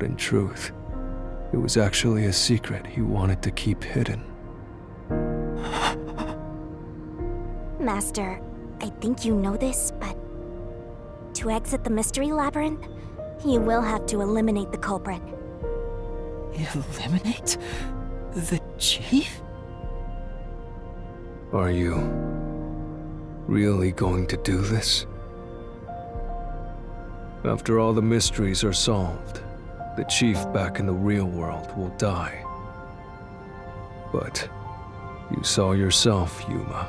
but in truth, it was actually a secret he wanted to keep hidden. Master, I think you know this, but to exit the mystery labyrinth, you will have to eliminate the culprit. Eliminate? The chief? Are you really going to do this? After all the mysteries are solved, the chief back in the real world will die. But you saw yourself, Yuma.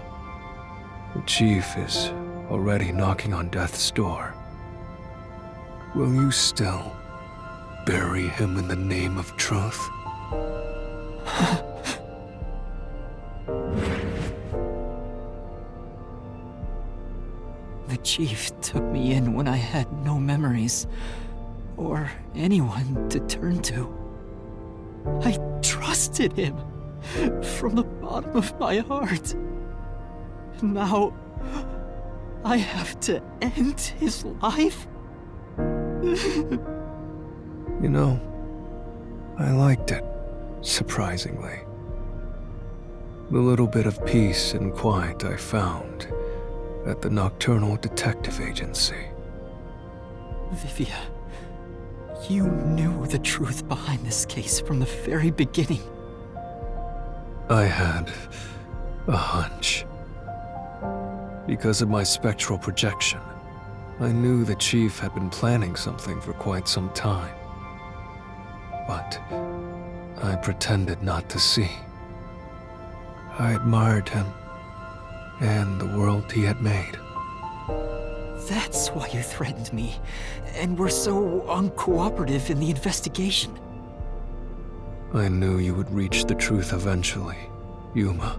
The chief is already knocking on death's door. Will you still bury him in the name of truth? The chief took me in when I had no memories, or anyone to turn to. I trusted him from the bottom of my heart. Now, I have to end his life? You know, I liked it, surprisingly. The little bit of peace and quiet I found at the Nocturnal Detective Agency. Vivia, you knew the truth behind this case from the very beginning. I had a hunch. Because of my spectral projection, I knew the chief had been planning something for quite some time. But I pretended not to see. I admired him and the world he had made. That's why you threatened me, and were so uncooperative in the investigation. I knew you would reach the truth eventually, Yuma.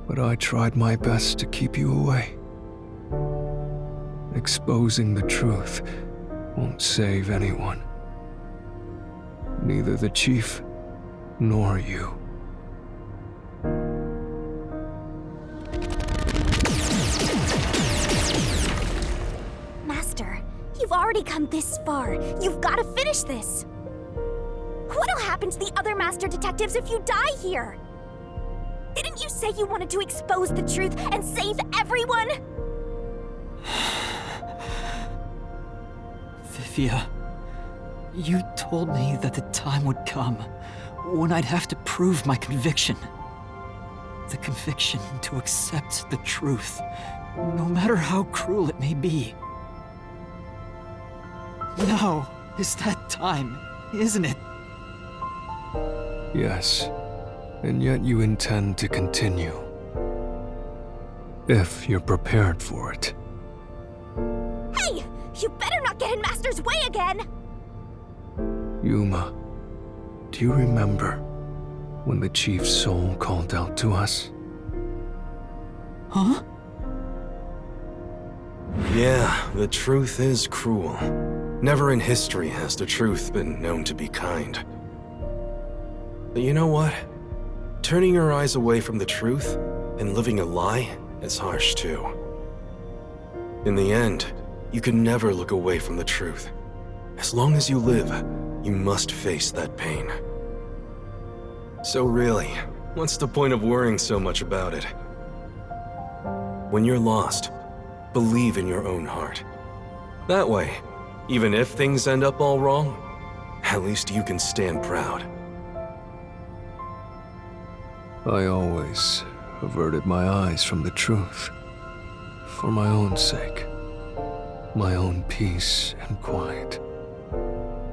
But I tried my best to keep you away. Exposing the truth won't save anyone. Neither the chief nor you. Master, you've already come this far. You've got to finish this. What'll happen to the other master detectives if you die here? Didn't you say you wanted to expose the truth and save everyone? Vivia, you told me that the time would come when I'd have to prove my conviction. The conviction to accept the truth, no matter how cruel it may be. Now is that time, isn't it? Yes, and yet you intend to continue. If you're prepared for it. Hey! You better not get in Master's way again! Yuma, do you remember when the chief's soul called out to us? Huh? Yeah, the truth is cruel. Never in history has the truth been known to be kind. But you know what? Turning your eyes away from the truth and living a lie is harsh too. In the end, you can never look away from the truth. As long as you live, you must face that pain. So really, what's the point of worrying so much about it? When you're lost, believe in your own heart. That way, even if things end up all wrong, at least you can stand proud. I always averted my eyes from the truth. For my own sake. My own peace and quiet.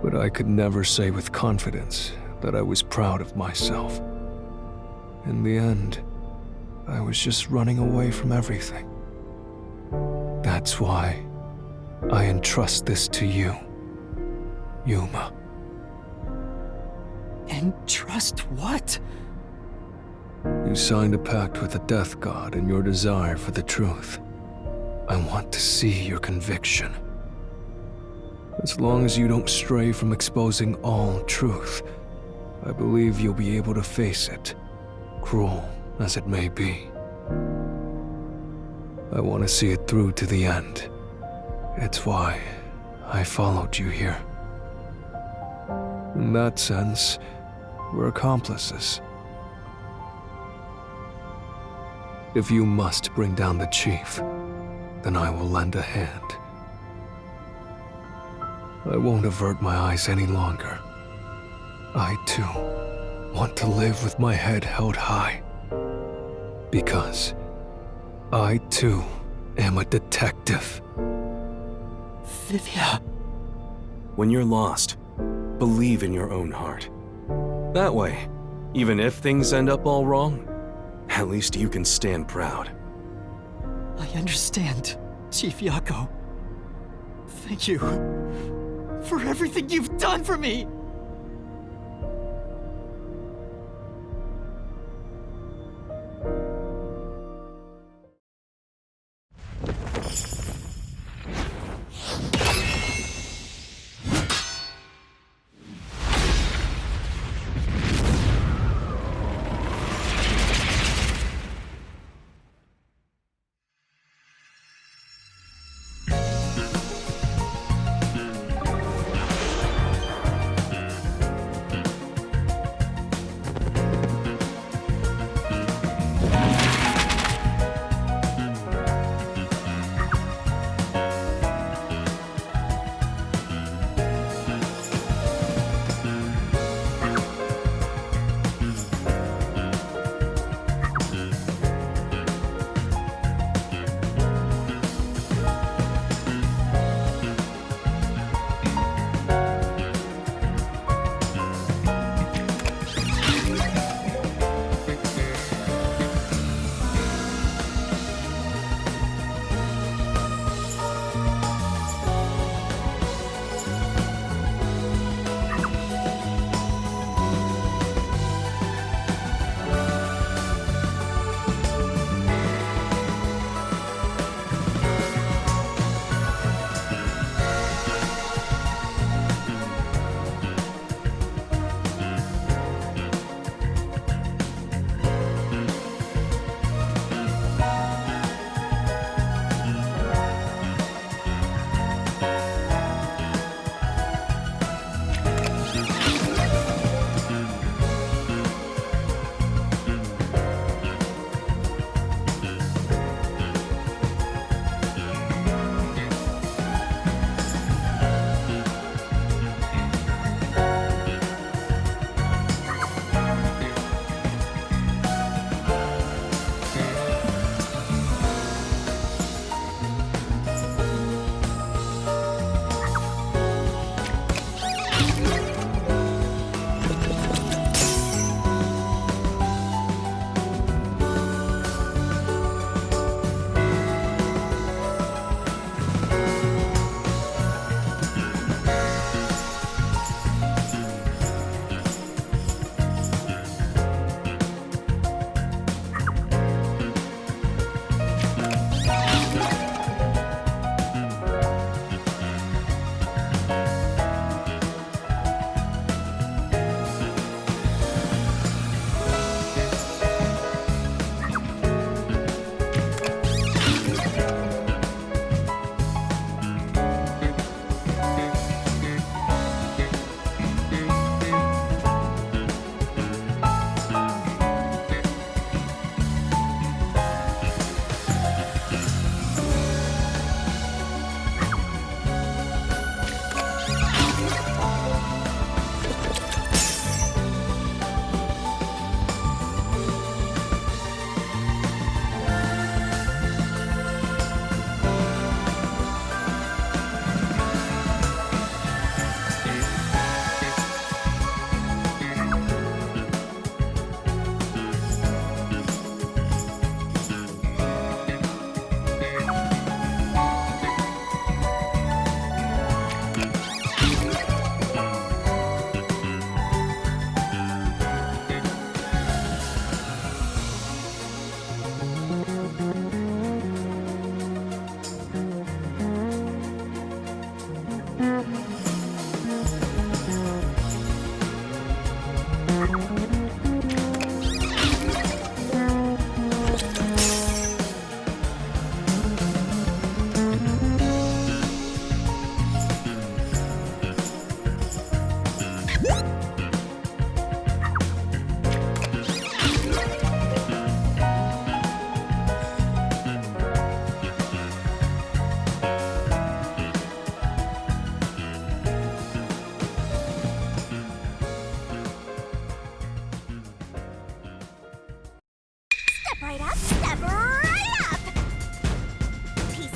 But I could never say with confidence that I was proud of myself. In the end, I was just running away from everything. That's why I entrust this to you, Yuma. Entrust what? You signed a pact with the Death God in your desire for the truth. I want to see your conviction. As long as you don't stray from exposing all truth, I believe you'll be able to face it, cruel as it may be. I want to see it through to the end. It's why I followed you here. In that sense, we're accomplices. If you must bring down the chief, then I will lend a hand. I won't avert my eyes any longer. I, too, want to live with my head held high. Because I, too, am a detective. Vivia. When you're lost, believe in your own heart. That way, even if things end up all wrong, at least you can stand proud. I understand, Chief Yako. Thank you for everything you've done for me!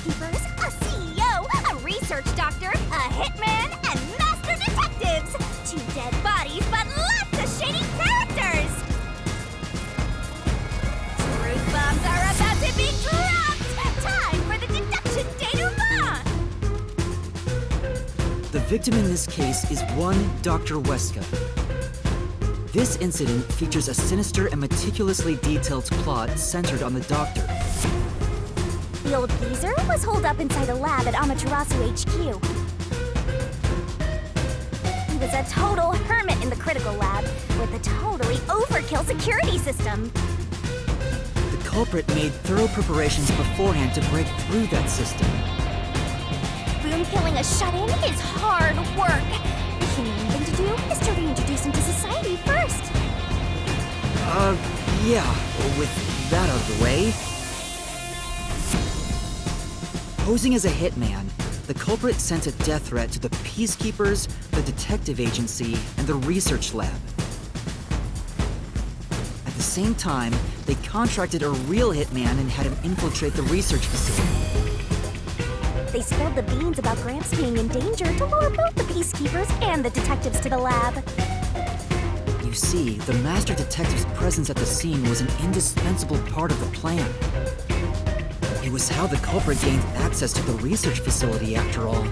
peacekeepers, a CEO, a research doctor, a hitman, and master detectives! 2 dead bodies, but lots of shady characters! Truth bombs are about to be dropped! Time for the deduction denouement! The victim in this case is one Dr. Weska. This incident features a sinister and meticulously detailed plot centered on the doctor. The old geezer was holed up inside a lab at Amaterasu HQ. He was a total hermit in the critical lab with a totally overkill security system. The culprit made thorough preparations beforehand to break through that system. Boom killing a shut-in is hard work. The humane thing to do is to reintroduce him to society first. Yeah, with that out of the way. Posing as a hitman, the culprit sent a death threat to the peacekeepers, the detective agency, and the research lab. At the same time, they contracted a real hitman and had him infiltrate the research facility. They spilled the beans about Gramps being in danger to lure both the peacekeepers and the detectives to the lab. You see, the master detective's presence at the scene was an indispensable part of the plan. It was how the culprit gained access to the research facility, after all.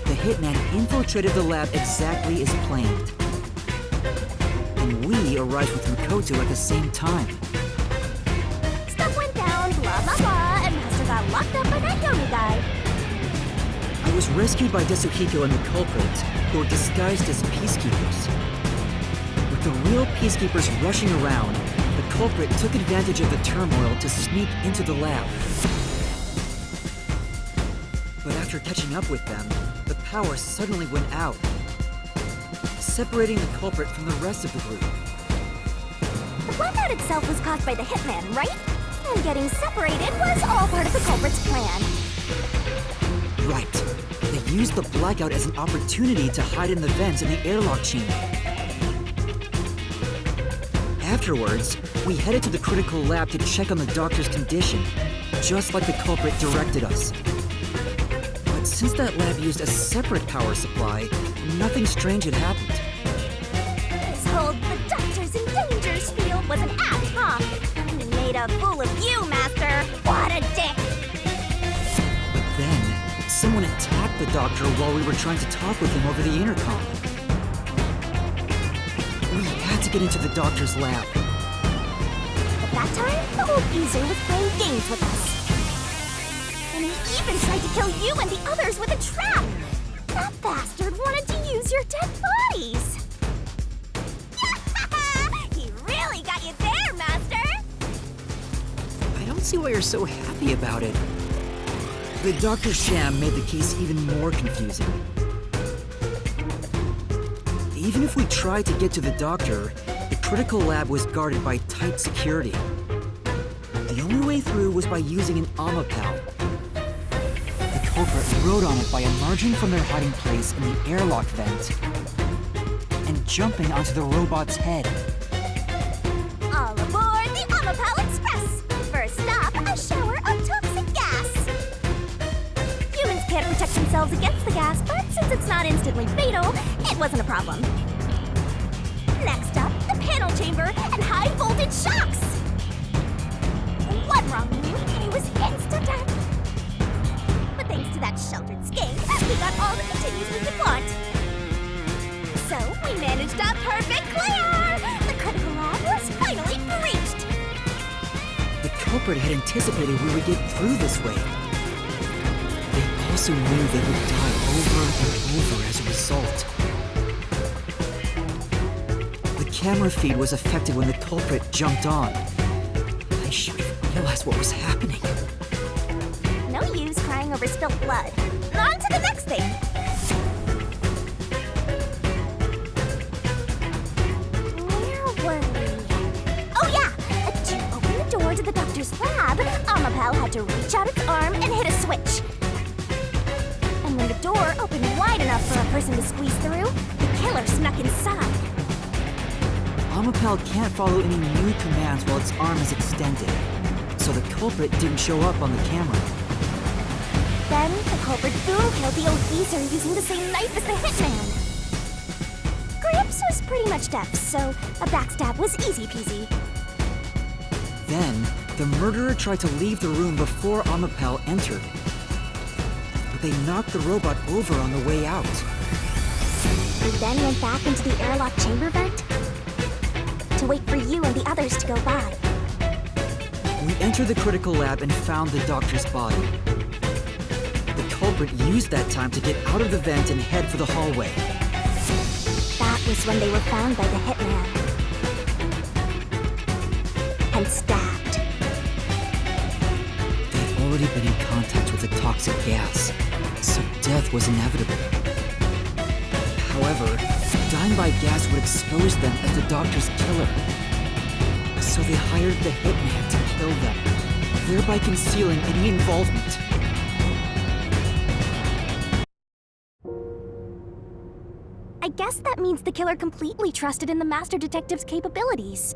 The hitman infiltrated the lab exactly as planned. And we arrived with Makoto at the same time. Stuff went down, blah blah blah, and Master got locked up by that Yomi guy. I was rescued by Desuhiko and the culprit, who were disguised as peacekeepers. With the real peacekeepers rushing around, the culprit took advantage of the turmoil to sneak into the lab. But after catching up with them, the power suddenly went out, separating the culprit from the rest of the group. The blackout itself was caused by the hitman, right? And getting separated was all part of the culprit's plan. Right. They used the blackout as an opportunity to hide in the vents in the airlock chamber. Afterwards, we headed to the critical lab to check on the doctor's condition, just like the culprit directed us. But since that lab used a separate power supply, nothing strange had happened. This whole the doctor's in danger spiel was an act, huh? He made a fool of you, Master! What a dick! But then, someone attacked the doctor while we were trying to talk with him over the intercom. We had to get into the doctor's lab. At that time, the old geezer was playing games with us. And he even tried to kill you and the others with a trap! That bastard wanted to use your dead bodies! He really got you there, Master! I don't see why you're so happy about it. The doctor's sham made the case even more confusing. Even if we tried to get to the doctor, the critical lab was guarded by tight security. The only way through was by using an Amapal. The culprit rode on it by emerging from their hiding place in the airlock vent and jumping onto the robot's head. All aboard the Amapal Express! First stop, a shower of toxic gas! Humans can't protect themselves against the gas, but since it's not instantly fatal, it wasn't a problem. Next up, the panel chamber and high-voltage shocks! One wrong move, and it was insta-death! But thanks to that sheltered skank, we got all the continues we could want. So, we managed a perfect clear! The critical lab was finally breached! The culprit had anticipated we would get through this way. They also knew they would die over and over as a result. The camera feed was affected when the culprit jumped on. I should have realized what was happening. No use crying over spilt blood. On to the next thing! Where were we? Oh yeah! To open the door to the doctor's lab, Amapal had to reach out its arm and hit a switch. And when the door opened wide enough for a person to squeeze through, the killer snuck inside. Amapal can't follow any new commands while its arm is extended, so the culprit didn't show up on the camera. Then the culprit boom killed the old geezer using the same knife as the hitman. Gramps was pretty much deaf, so a backstab was easy peasy. Then, the murderer tried to leave the room before Amapel entered. But they knocked the robot over on the way out. We then went back into the airlock chamber vent to wait for you and the others to go by. We entered the critical lab and found the doctor's body. The culprit used that time to get out of the vent and head for the hallway. That was when they were found by the hitman. And stabbed. They'd already been in contact with the toxic gas, so death was inevitable. However, dying by gas would expose them as the doctor's killer. So they hired the hitman to kill them, thereby concealing any involvement. I guess that means the killer completely trusted in the Master Detective's capabilities.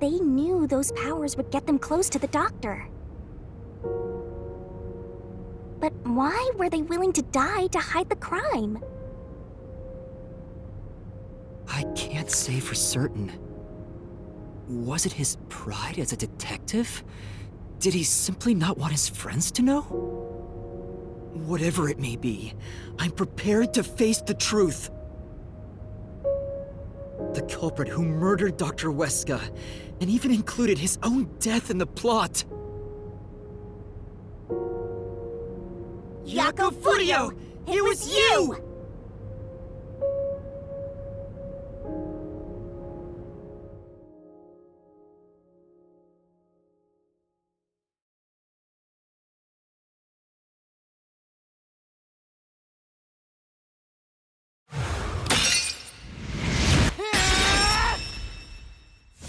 They knew those powers would get them close to the doctor. But why were they willing to die to hide the crime? I can't say for certain. Was it his pride as a detective? Did he simply not want his friends to know? Whatever it may be, I'm prepared to face the truth. The culprit who murdered Dr. Weska, and even included his own death in the plot. Jaco Furio! It was you!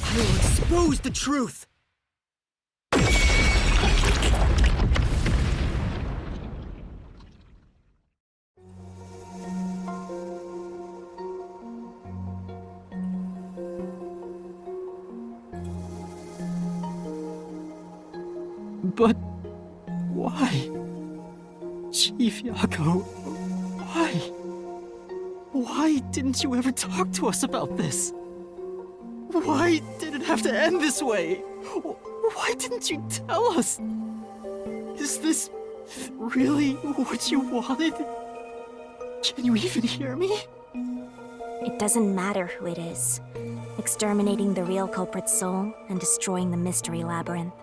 I will expose the truth! But why? Chief Jaco, why? Why didn't you ever talk to us about this? Why did it have to end this way? Why didn't you tell us? Is this really what you wanted? Can you even hear me? It doesn't matter who it is. Exterminating the real culprit's soul and destroying the mystery labyrinth.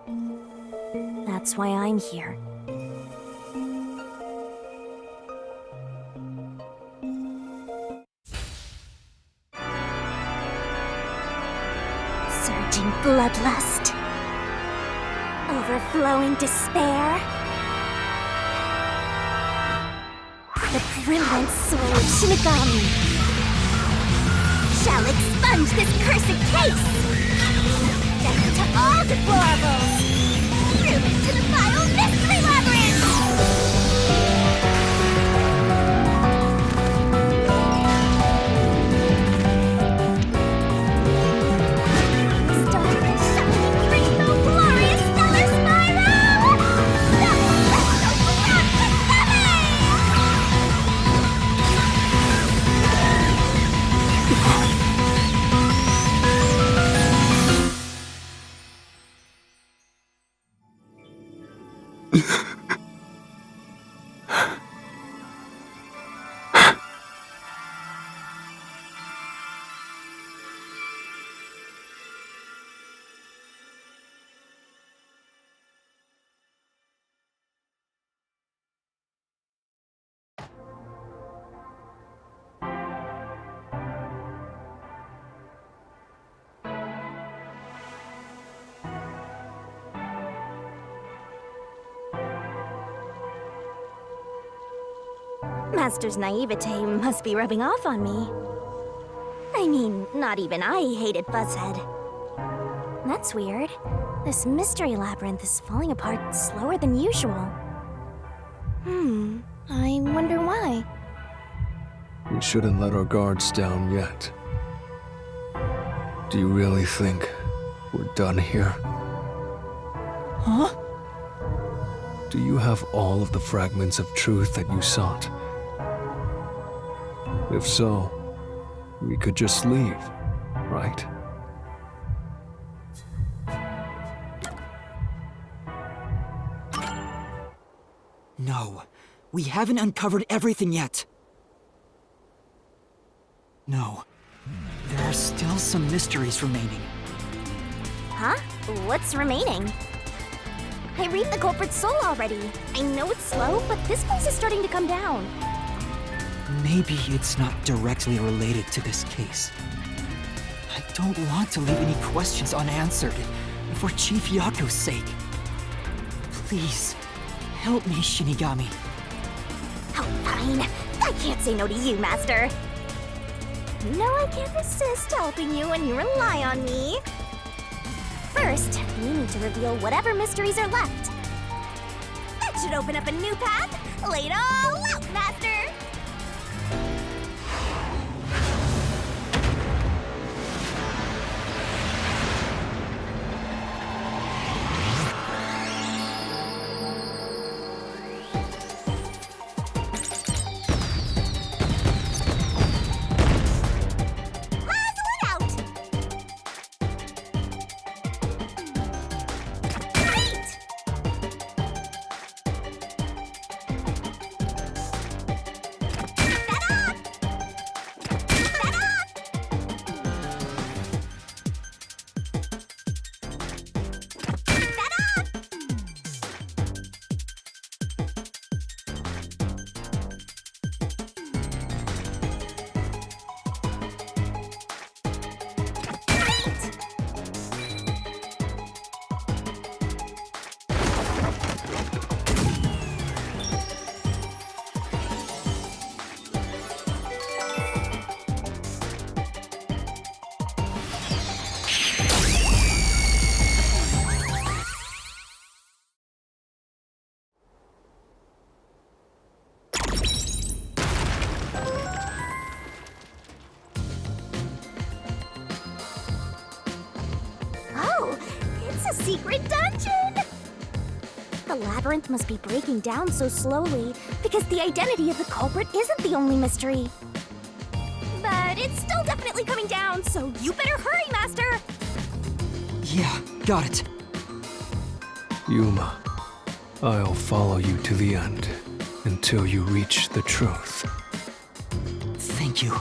That's why I'm here. Surging bloodlust. Overflowing despair. The brilliant soul of Shinigami shall expunge this cursed case! Death to all deplorables! Ruin to the vile mystery labyrinth! Start the shining rainbow glorious stellar spiral! Let's go beyond the Master's naivete must be rubbing off on me. I mean, not even I hated Buzzhead. That's weird. This mystery labyrinth is falling apart slower than usual. I wonder why. We shouldn't let our guards down yet. Do you really think we're done here? Huh? Do you have all of the fragments of truth that you sought? If so, we could just leave, right? No, we haven't uncovered everything yet. No, there are still some mysteries remaining. Huh? What's remaining? I read the culprit's soul already. I know it's slow, but this place is starting to come down. Maybe it's not directly related to this case. I don't want to leave any questions unanswered, for Chief Yaku's sake. Please, help me, Shinigami. Oh, fine. I can't say no to you, Master. No, I can't resist helping you when you rely on me. First, we need to reveal whatever mysteries are left. That should open up a new path. Lay it all out, Master! A secret dungeon! The labyrinth must be breaking down so slowly because the identity of the culprit isn't the only mystery. But it's still definitely coming down, so you better hurry, Master! Yeah, got it. Yuma, I'll follow you to the end until you reach the truth. Thank you.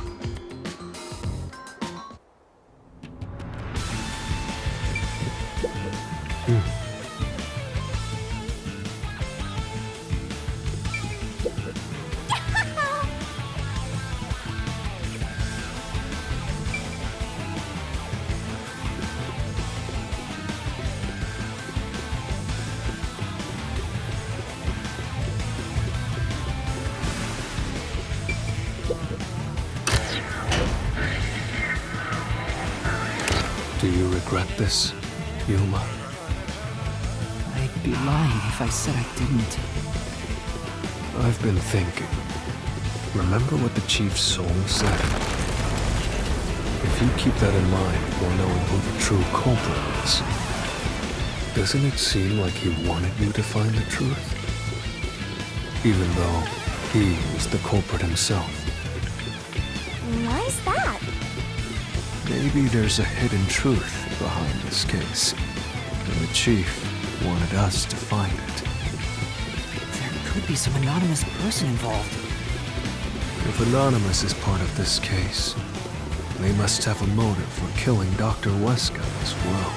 Do you regret this, Yuma? I'd be lying if I said I didn't. I've been thinking. Remember what the Chief's soul said? If you keep that in mind while knowing who the true culprit is, doesn't it seem like he wanted you to find the truth? Even though he was the culprit himself. Why is that? Maybe there's a hidden truth behind this case, and the Chief wanted us to find it. There could be some anonymous person involved. If Anonymous is part of this case, they must have a motive for killing Dr. Weska as well.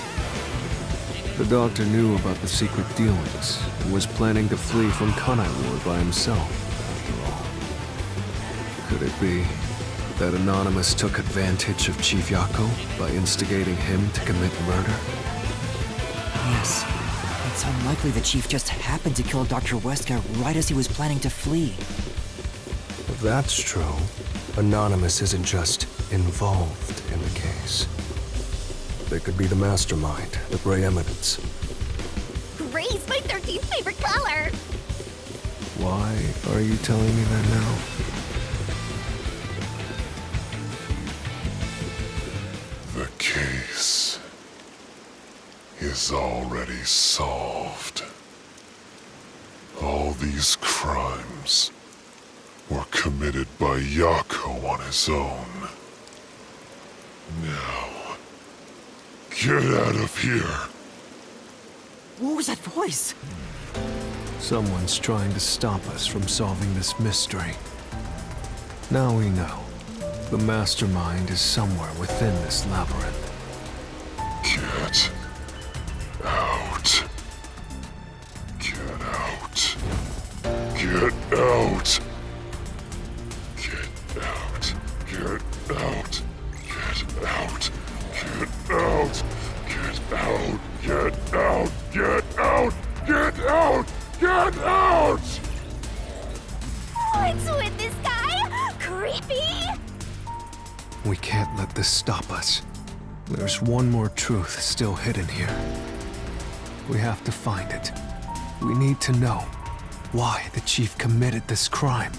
The doctor knew about the secret dealings and was planning to flee from Kanai War by himself, after all. Could it be that Anonymous took advantage of Chief Yako by instigating him to commit murder? Yes. It's unlikely the Chief just happened to kill Dr. Weska right as he was planning to flee. If that's true, Anonymous isn't just involved in the case. They could be the mastermind, the Grey Eminence. Gray's my 13th favorite color! Why are you telling me that now? The cave. is already solved. All these crimes were committed by Yako on his own. Now, get out of here. What was that voice? Someone's trying to stop us from solving this mystery. Now we know. The mastermind is somewhere within this labyrinth. Get out. Get out. Get out. Get out. Get out. Get out. Get out. Get out. Get out. Get out. Get out. Get out. What's with this guy? Creepy! We can't let this stop us. There's one more truth still hidden here. We have to find it. We need to know why the chief committed this crime.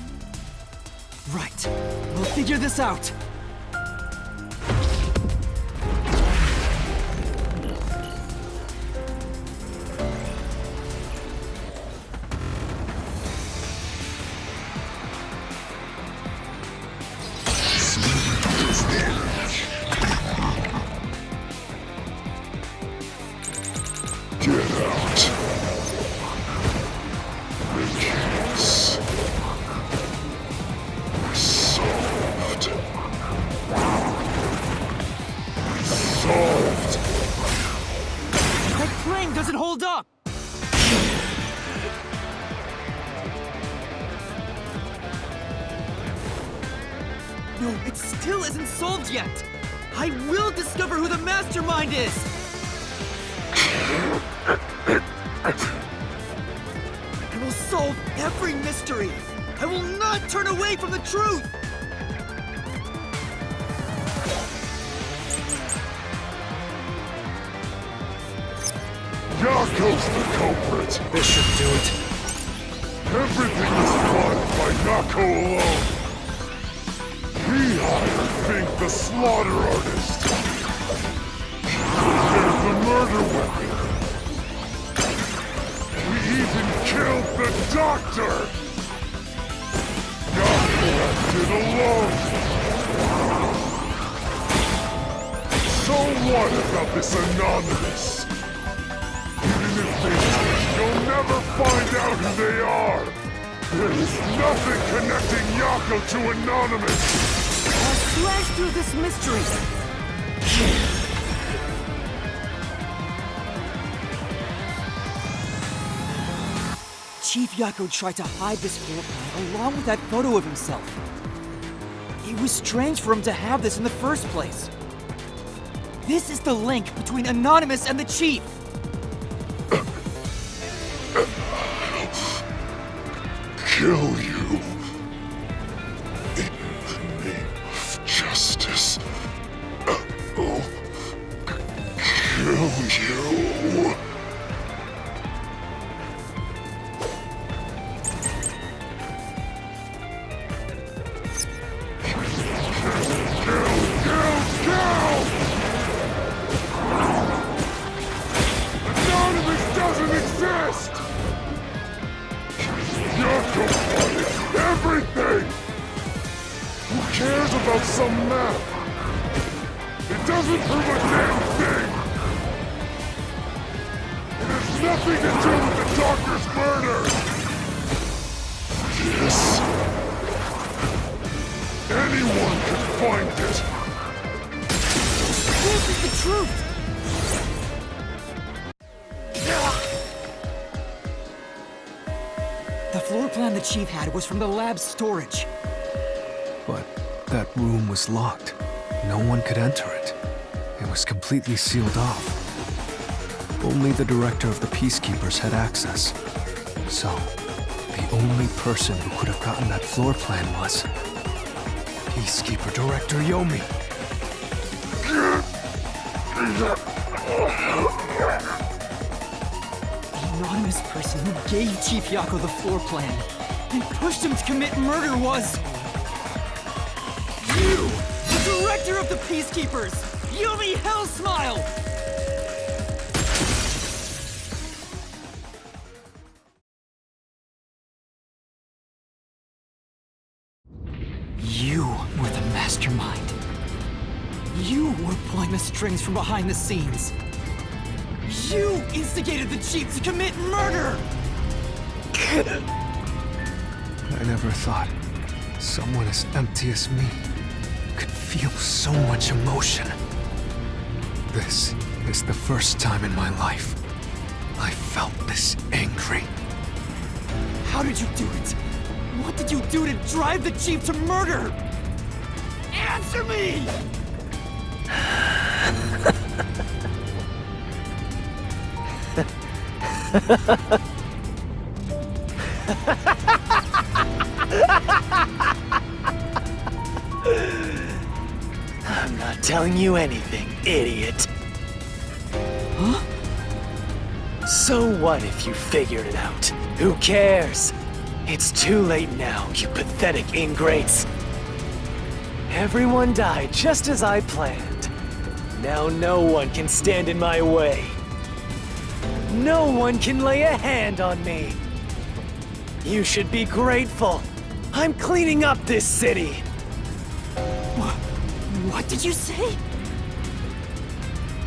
Right. We'll figure this out. Get out. The case solved. Solved. That plane doesn't hold up! No, it still isn't solved yet! I will discover who the mastermind is! I will solve every mystery! I will not turn away from the truth! Yako's the culprit. This should do it. Everything was caused by Yako alone. He hired Fink the slaughter artist. There's the murder weapon. We even killed the doctor. Yako acted alone. So what about this Anonymous? Even if they do, you'll never find out who they are. There is nothing connecting Yako to Anonymous. I'll slash through this mystery! Chief Yako tried to hide this floor plan along with that photo of himself. It was strange for him to have this in the first place. This is the link between Anonymous and the Chief! Kill you. In the name of justice. I'll kill you. Anonymous doesn't exist! Yako wanted everything! Who cares about some map? It doesn't prove a damn thing! It has nothing to do with the doctor's murder! This... anyone can find it! This is the truth! The floor plan the Chief had was from the lab's storage. But that room was locked. No one could enter it. It was completely sealed off. Only the director of the Peacekeepers had access. So, the only person who could have gotten that floor plan was... Peacekeeper Director Yomi. The anonymous person who gave Chief Yako the floor plan and pushed him to commit murder was... you! The director of the Peacekeepers! Yomi Hellsmile! the strings from behind the scenes. You instigated the Chief to commit murder! I never thought someone as empty as me could feel so much emotion. This is the first time in my life I felt this angry. How did you do it? What did you do to drive the Chief to murder? Answer me! I'm not telling you anything, idiot. Huh? So what if you figured it out? Who cares? It's too late now, you pathetic ingrates. Everyone died just as I planned. Now no one can stand in my way. No one can lay a hand on me. You should be grateful. I'm cleaning up this city. What did you say?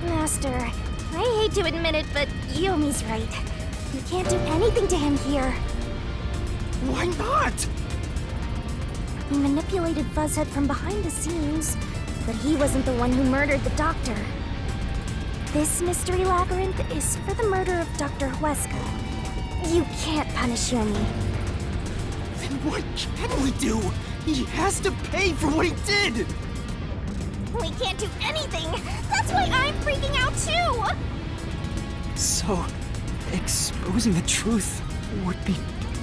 Master, I hate to admit it, but Yomi's right. We can't do anything to him here. Why not? We manipulated Fuzzhead from behind the scenes, but he wasn't the one who murdered the doctor. This mystery labyrinth is for the murder of Dr. Huesca. You can't punish Yomi. Then what can we do? He has to pay for what he did! We can't do anything! That's why I'm freaking out too! So, exposing the truth would be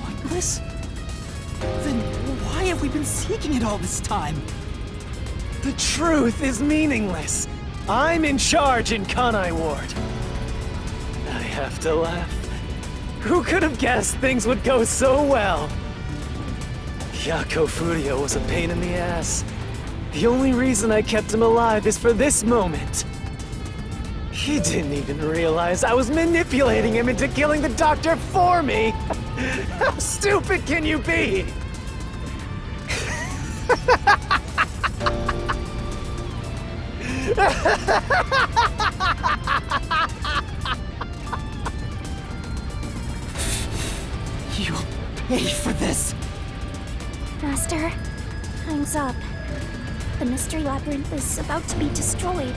pointless? Then why have we been seeking it all this time? The truth is meaningless. I'm in charge in Kanai Ward. I have to laugh. Who could have guessed things would go so well? Yako Furio was a pain in the ass. The only reason I kept him alive is for this moment. He didn't even realize I was manipulating him into killing the doctor for me! How stupid can you be? You'll pay for this! Master, time's up. The mystery labyrinth is about to be destroyed.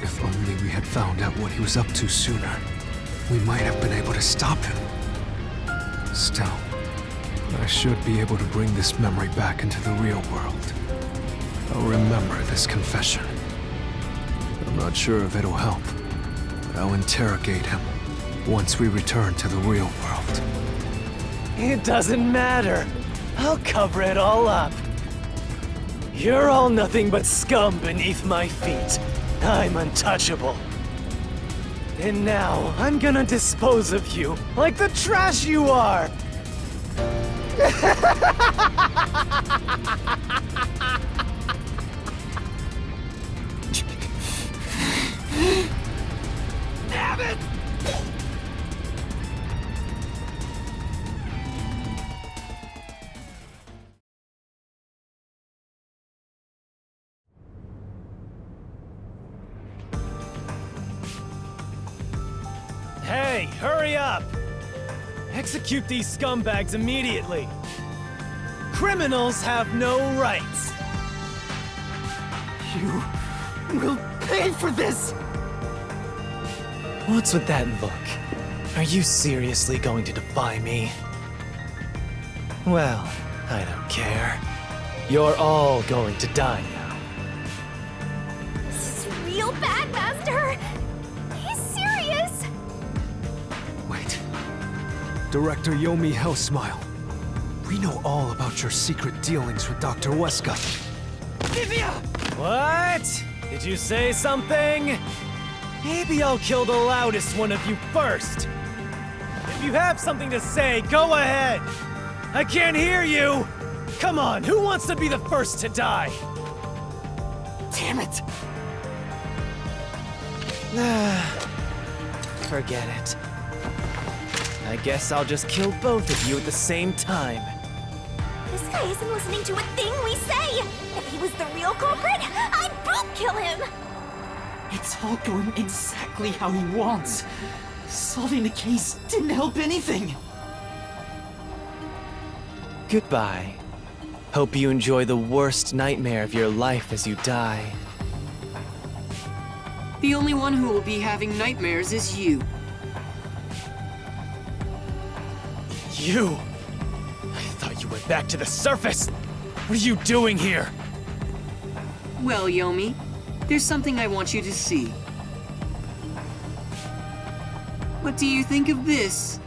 If only we had found out what he was up to sooner, we might have been able to stop him. Still, I should be able to bring this memory back into the real world. I'll remember this confession. I'm not sure if it'll help, but I'll interrogate him once we return to the real world. It doesn't matter. I'll cover it all up. You're all nothing but scum beneath my feet. I'm untouchable. And now, I'm gonna dispose of you like the trash you are! Damn it! Hey, hurry up! Execute these scumbags immediately! Criminals have no rights! You will pay for this! What's with that look? Are you seriously going to defy me? Well, I don't care. You're all going to die now. This is real bad, Master! He's serious! Wait. Director Yomi Hellsmile. We know all about your secret dealings with Dr. Huesca. Divya! What? Did you say something? Maybe I'll kill the loudest one of you first. If you have something to say, go ahead. I can't hear you. Come on, who wants to be the first to die? Damn it! Forget it. I guess I'll just kill both of you at the same time. This guy isn't listening to a thing we say! If he was the real culprit, I'd boot kill him! It's all going exactly how he wants. Solving the case didn't help anything. Goodbye. Hope you enjoy the worst nightmare of your life as you die. The only one who will be having nightmares is you. You! I thought you went back to the surface! What are you doing here? Well, Yomi, there's something I want you to see. What do you think of this?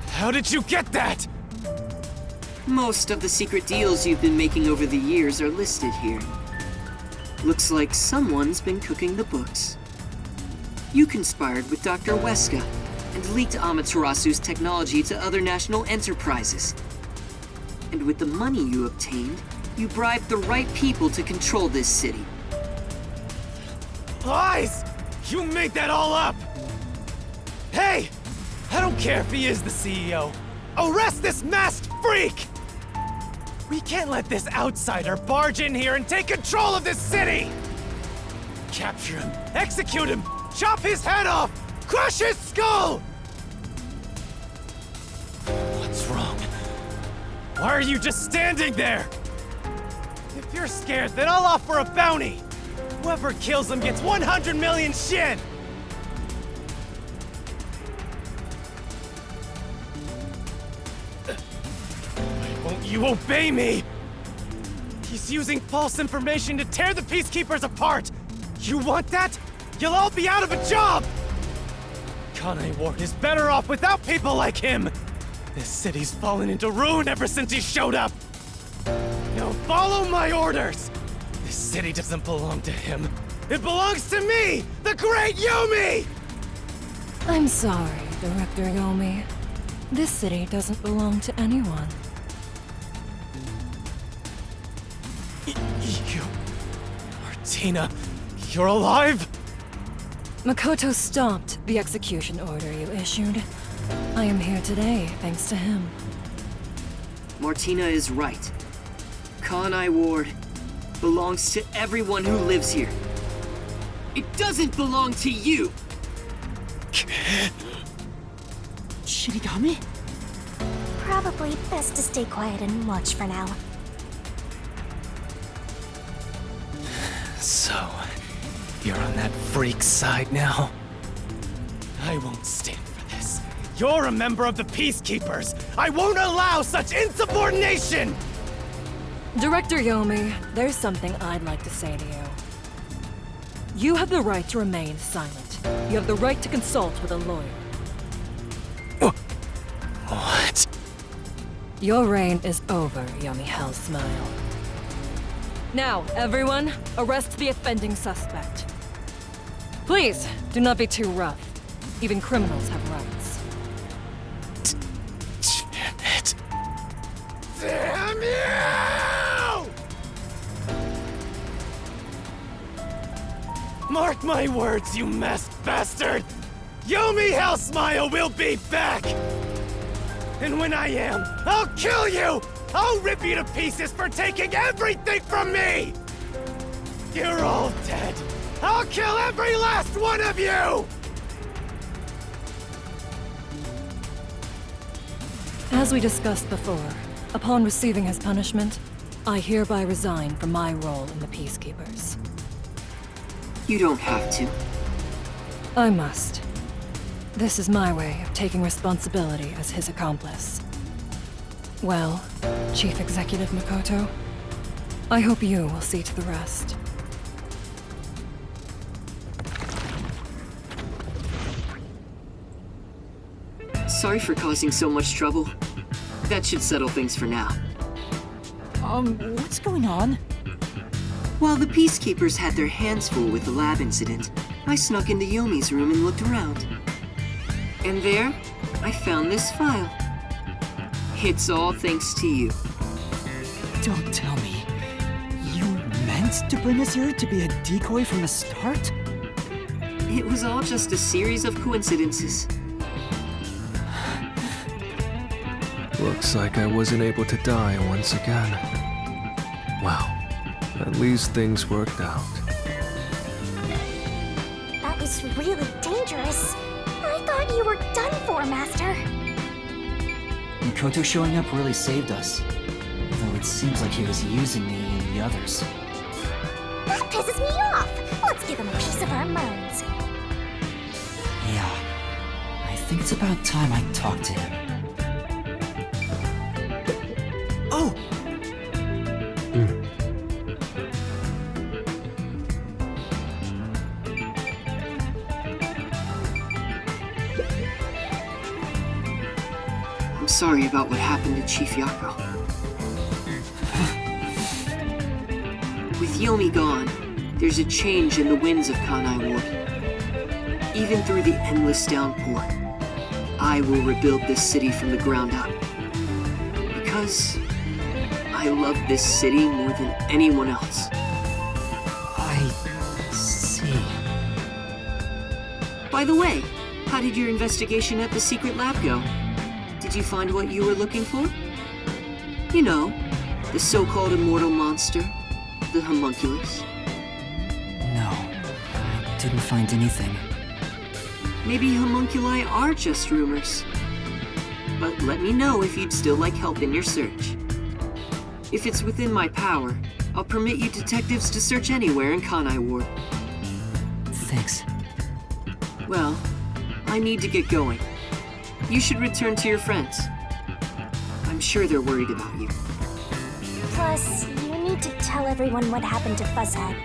How did you get that? Most of the secret deals you've been making over the years are listed here. Looks like someone's been cooking the books. You conspired with Dr. Weska and leaked Amaterasu's technology to other national enterprises. And with the money you obtained, you bribed the right people to control this city. Lies! You made that all up! Hey! I don't care if he is the CEO. Arrest this masked freak! We can't let this outsider barge in here and take control of this city! Capture him, execute him, chop his head off, crush his skull! What's wrong? Why are you just standing there? If you're scared, then I'll offer a bounty! Whoever kills him gets 100 million shin! Why won't you obey me? He's using false information to tear the Peacekeepers apart! You want that? You'll all be out of a job! Kanai Ward is better off without people like him! This city's fallen into ruin ever since he showed up! Now follow my orders! This city doesn't belong to him. It belongs to me! The Great Yomi! I'm sorry, Director Yomi. This city doesn't belong to anyone. You... Martina, you're alive? Makoto stopped the execution order you issued. I am here today thanks to him. Martina is right. Kanai Ward belongs to everyone who lives here. It doesn't belong to you! Shinigami? Probably best to stay quiet and watch for now. So, you're on that freak's side now? I won't stand for this. You're a member of the Peacekeepers! I won't allow such insubordination! Director Yomi, there's something I'd like to say to you. You have the right to remain silent. You have the right to consult with a lawyer. What? Your reign is over, Yomi Hell Smile. Now, everyone, arrest the offending suspect. Please, do not be too rough. Even criminals have rights. Damn it. Damn you! Mark my words, you masked bastard! Yomi Hell Smile will be back! And when I am, I'll kill you! I'll rip you to pieces for taking everything from me! You're all dead! I'll kill every last one of you! As we discussed before, upon receiving his punishment, I hereby resign from my role in the Peacekeepers. You don't have to. I must. This is my way of taking responsibility as his accomplice. Well, Chief Executive Makoto, I hope you will see to the rest. Sorry for causing so much trouble. That should settle things for now. What's going on? While the Peacekeepers had their hands full with the lab incident, I snuck into Yomi's room and looked around. And there, I found this file. It's all thanks to you. Don't tell me. You meant to bring us here to be a decoy from the start? It was all just a series of coincidences. Looks like I wasn't able to die once again. Well, at least things worked out. That was really dangerous. I thought you were done for, Master. Mikoto showing up really saved us. Though it seems like he was using me and the others. That pisses me off. Let's give him a piece of our minds. Yeah. I think it's about time I talked to him. Oh! I'm sorry about what happened to Chief Yako. With Yomi gone, there's a change in the winds of Kanai Ward. Even through the endless downpour, I will rebuild this city from the ground up. Because I love this city more than anyone else. I see. By the way, how did your investigation at the secret lab go? Did you find what you were looking for? You know, the so-called immortal monster, the homunculus. No, I didn't find anything. Maybe homunculi are just rumors. But let me know if you'd still like help in your search. If it's within my power, I'll permit you detectives to search anywhere in Kanai Ward. Thanks. Well, I need to get going. You should return to your friends. I'm sure they're worried about you. Plus, you need to tell everyone what happened to Fuzzhead.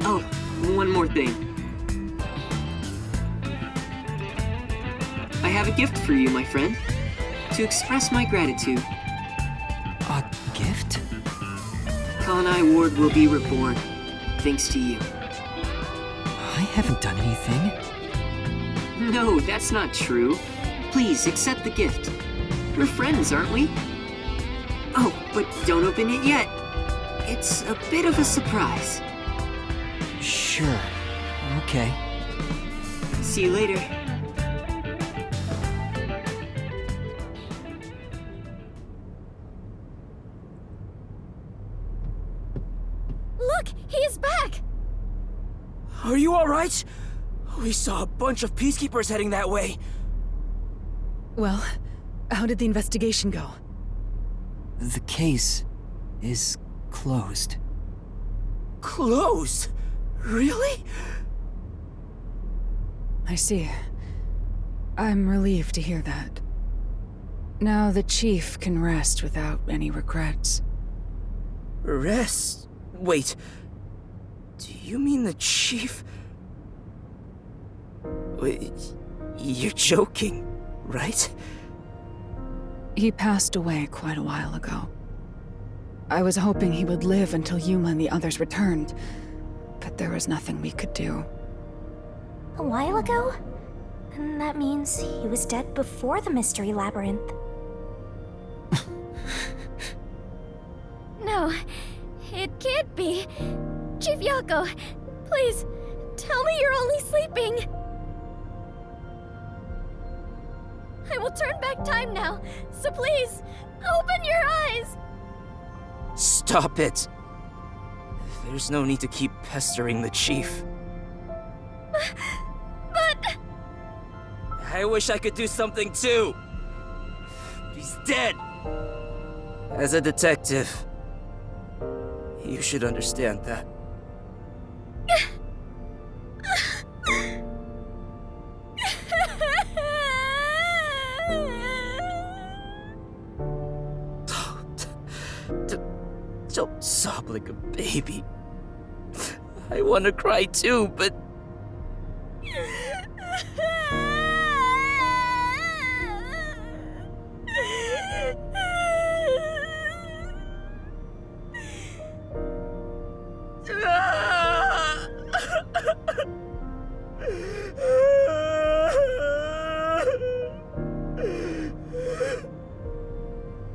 Oh, one more thing. I have a gift for you, my friend. To express my gratitude. A gift? Kanai Ward will be reborn, thanks to you. I haven't done anything. No, that's not true. Please, accept the gift. We're friends, aren't we? Oh, but don't open it yet. It's a bit of a surprise. Sure. Okay. See you later. Look, he is back! Are you alright? We saw a bunch of peacekeepers heading that way. Well, how did the investigation go? The case is closed. Closed? Really? I see. I'm relieved to hear that. Now the chief can rest without any regrets. Rest? Wait. Do you mean the chief? Wait, you're joking, right? He passed away quite a while ago. I was hoping he would live until Yuma and the others returned, but there was nothing we could do. A while ago? And that means he was dead before the Mystery Labyrinth. No, it can't be. Chief Yako, please, tell me you're only sleeping. I will turn back time now, so please, open your eyes! Stop it! There's no need to keep pestering the chief. But... I wish I could do something too! He's dead! As a detective, you should understand that. Don't sob like a baby. I want to cry too, but...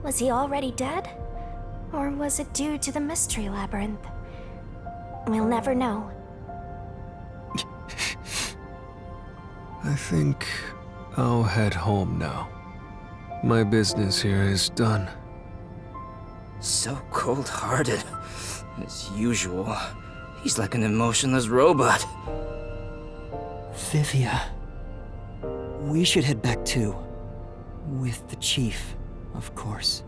Was he already dead? Or was it due to the mystery labyrinth? We'll never know. I think I'll head home now. My business here is done. So cold-hearted. As usual. He's like an emotionless robot. Vivia. We should head back too. With the chief, of course.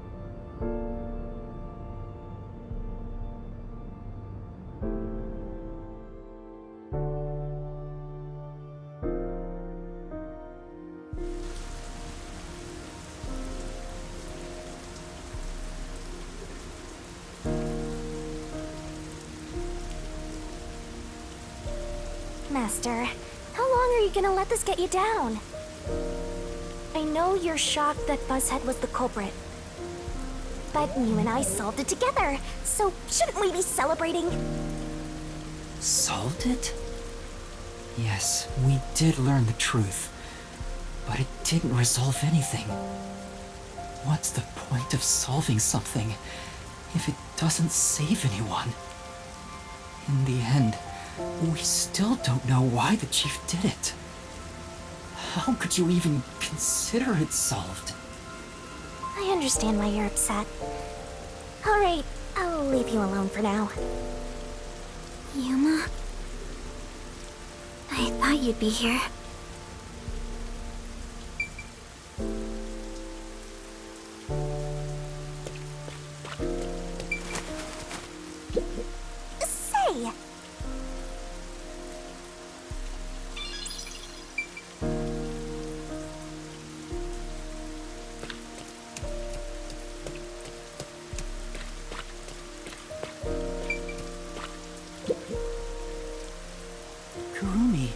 Master, how long are you gonna let this get you down? I know you're shocked that Buzzhead was the culprit. But you and I solved it together, so shouldn't we be celebrating? Solved it? Yes, we did learn the truth. But it didn't resolve anything. What's the point of solving something if it doesn't save anyone? In the end, we still don't know why the chief did it. How could you even consider it solved? I understand why you're upset. Alright, I'll leave you alone for now. Yuma? I thought you'd be here. Say! Kurumi.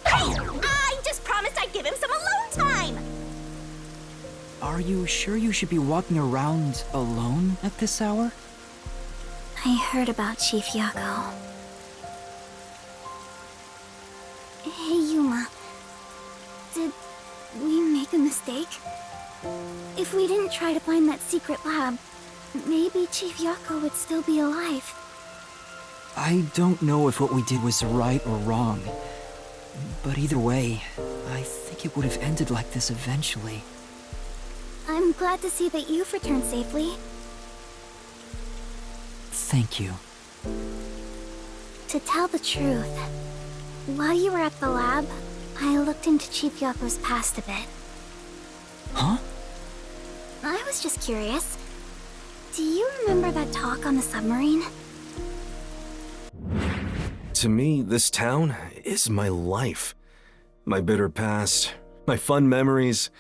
I just promised I'd give him some alone time! Are you sure you should be walking around alone at this hour? I heard about Chief Yako. Hey, Yuma. Did we make a mistake? If we didn't try to find that secret lab, maybe Chief Yako would still be alive. I don't know if what we did was right or wrong. But either way, I think it would have ended like this eventually. I'm glad to see that you've returned safely. Thank you. To tell the truth, while you were at the lab, I looked into Chief Yako's past a bit. Huh? I was just curious. Do you remember that talk on the submarine? To me, this town is my life. My bitter past, my fun memories,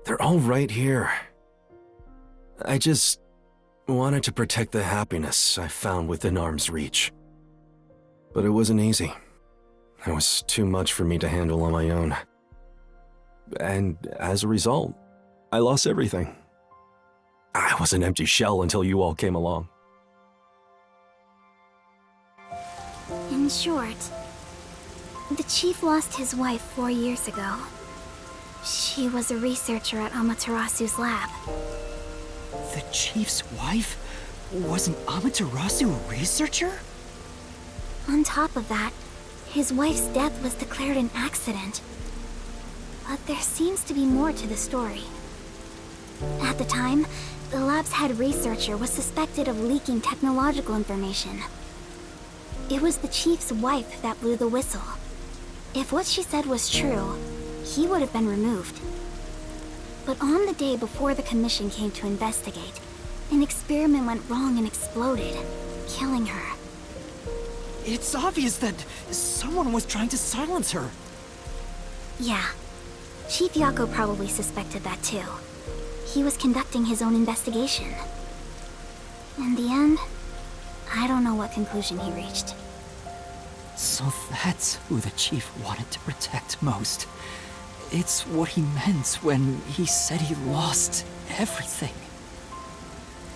they're all right here. I just wanted to protect the happiness I found within arm's reach. But it wasn't easy. It was too much for me to handle on my own. And as a result, I lost everything. I was an empty shell until you all came along. In short, the chief lost his wife 4 years ago. She was a researcher at Amaterasu's lab. The chief's wife was an Amaterasu researcher? On top of that, his wife's death was declared an accident. But there seems to be more to the story. At the time, the lab's head researcher was suspected of leaking technological information. It was the chief's wife that blew the whistle. If what she said was true, he would have been removed. But on the day before the commission came to investigate, an experiment went wrong and exploded, killing her. It's obvious that someone was trying to silence her. Yeah. Chief Yako probably suspected that too. He was conducting his own investigation. In the end, I don't know what conclusion he reached. So that's who the chief wanted to protect most. It's what he meant when he said he lost everything.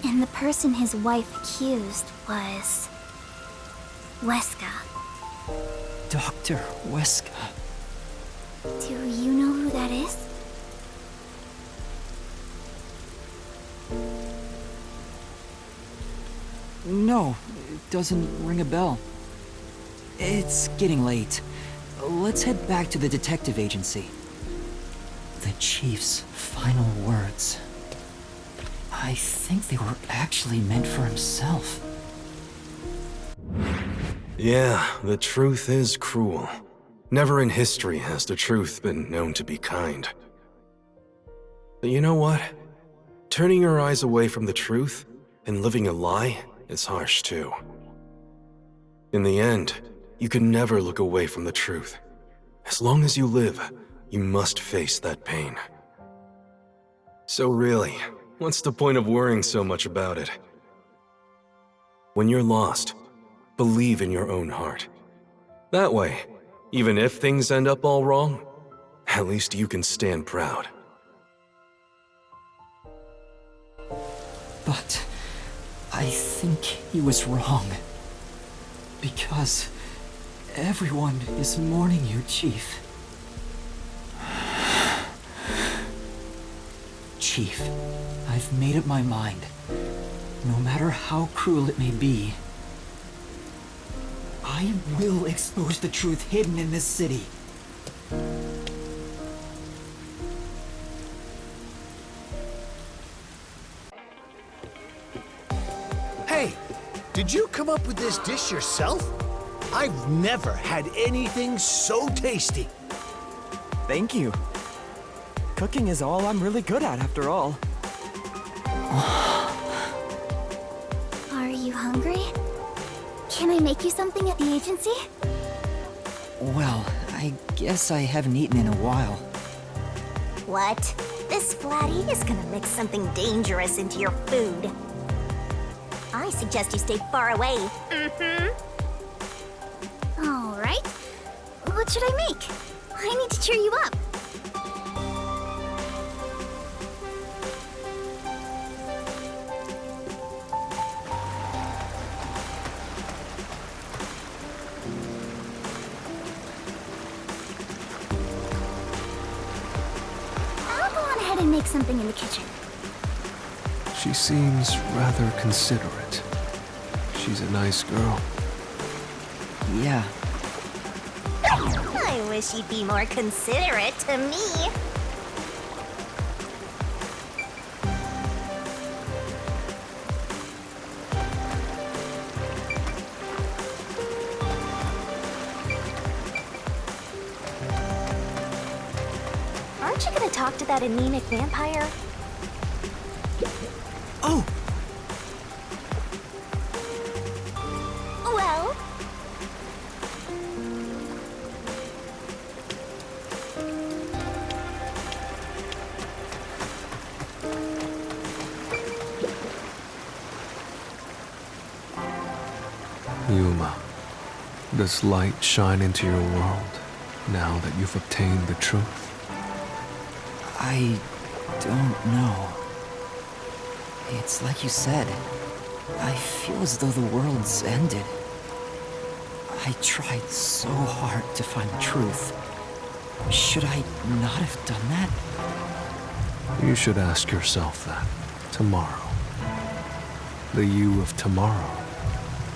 And the person his wife accused was... Weska. Dr. Weska. Do you know who that is? No, it doesn't ring a bell. It's getting late. Let's head back to the detective agency. The chief's final words. I think they were actually meant for himself. Yeah, the truth is cruel. Never in history has the truth been known to be kind. But you know what? Turning your eyes away from the truth and living a lie is harsh too. In the end, you can never look away from the truth. As long as you live, you must face that pain. So really, what's the point of worrying so much about it? When you're lost, believe in your own heart. That way, even if things end up all wrong, at least you can stand proud. But I think he was wrong. Because everyone is mourning you, Chief. Chief, I've made up my mind. No matter how cruel it may be, I will expose the truth hidden in this city. Hey, did you come up with this dish yourself? I've never had anything so tasty. Thank you. Cooking is all I'm really good at, after all. Are you hungry? Can I make you something at the agency? Well, I guess I haven't eaten in a while. What? This flatty is gonna mix something dangerous into your food. I suggest you stay far away. All right. What should I make? I need to cheer you up. I'll go on ahead and make something in the kitchen. She seems rather considerate. She's a nice girl. Yeah. I wish you'd be more considerate to me. Aren't you gonna talk to that anemic vampire? Oh, Well, Yuma, does light shine into your world now that you've obtained the truth? I don't know. It's like you said. I feel as though the world's ended. I tried so hard to find the truth. Should I not have done that? You should ask yourself that tomorrow. The you of tomorrow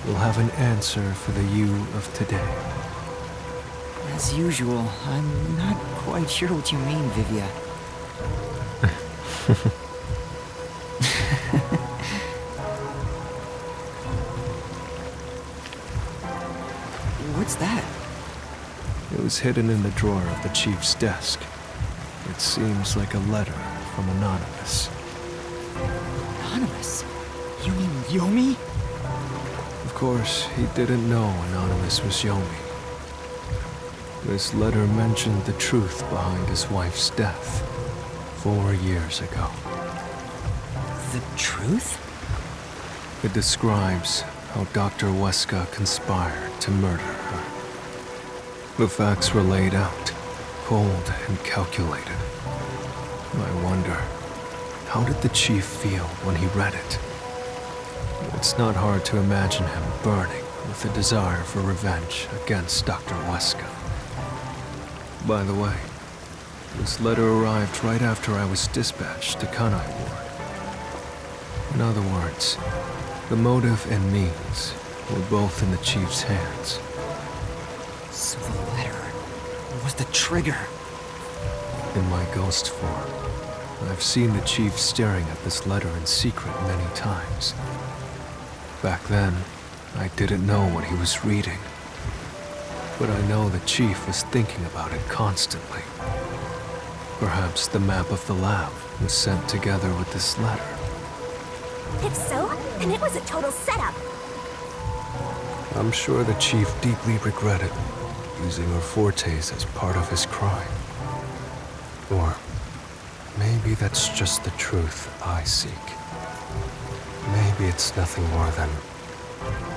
will have an answer for the you of today. As usual, I'm not quite sure what you mean, Vivia. What's that? It was hidden in the drawer of the chief's desk. It seems like a letter from Anonymous. Anonymous? You mean Yomi? Of course, he didn't know Anonymous was Yomi. This letter mentioned the truth behind his wife's death 4 years ago. The truth? It describes how Dr. Weska conspired to murder her. The facts were laid out, cold and calculated. I wonder, how did the chief feel when he read it? It's not hard to imagine him burning with a desire for revenge against Dr. Weska. By the way, this letter arrived right after I was dispatched to Kanai Ward. In other words, The motive and means were both in the chief's hands. So the letter was the trigger. In my ghost form, I've seen the chief staring at this letter in secret many times. Back then, I didn't know what he was reading. But I know the chief was thinking about it constantly. Perhaps the map of the lab was sent together with this letter. If so, then it was a total setup. I'm sure the chief deeply regretted using her fortes as part of his crime. Or maybe that's just the truth I seek. Maybe it's nothing more than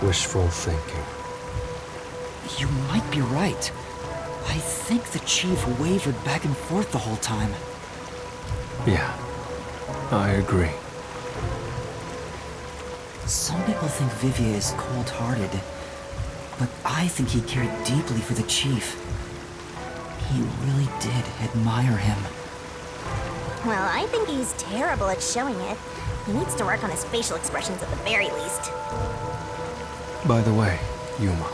wishful thinking. You might be right. I think the chief wavered back and forth the whole time. Yeah, I agree. Some people think Vivier is cold-hearted, but I think he cared deeply for the chief. He really did admire him. Well, I think he's terrible at showing it. He needs to work on his facial expressions at the very least. By the way, Yuma,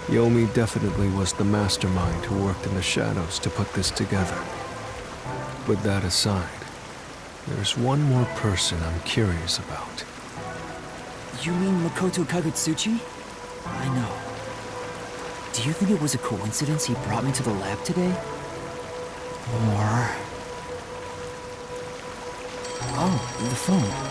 Yomi definitely was the mastermind who worked in the shadows to put this together. With that aside, there's one more person I'm curious about. You mean Makoto Kagutsuchi? I know. Do you think it was a coincidence he brought me to the lab today? Or... Oh, the phone.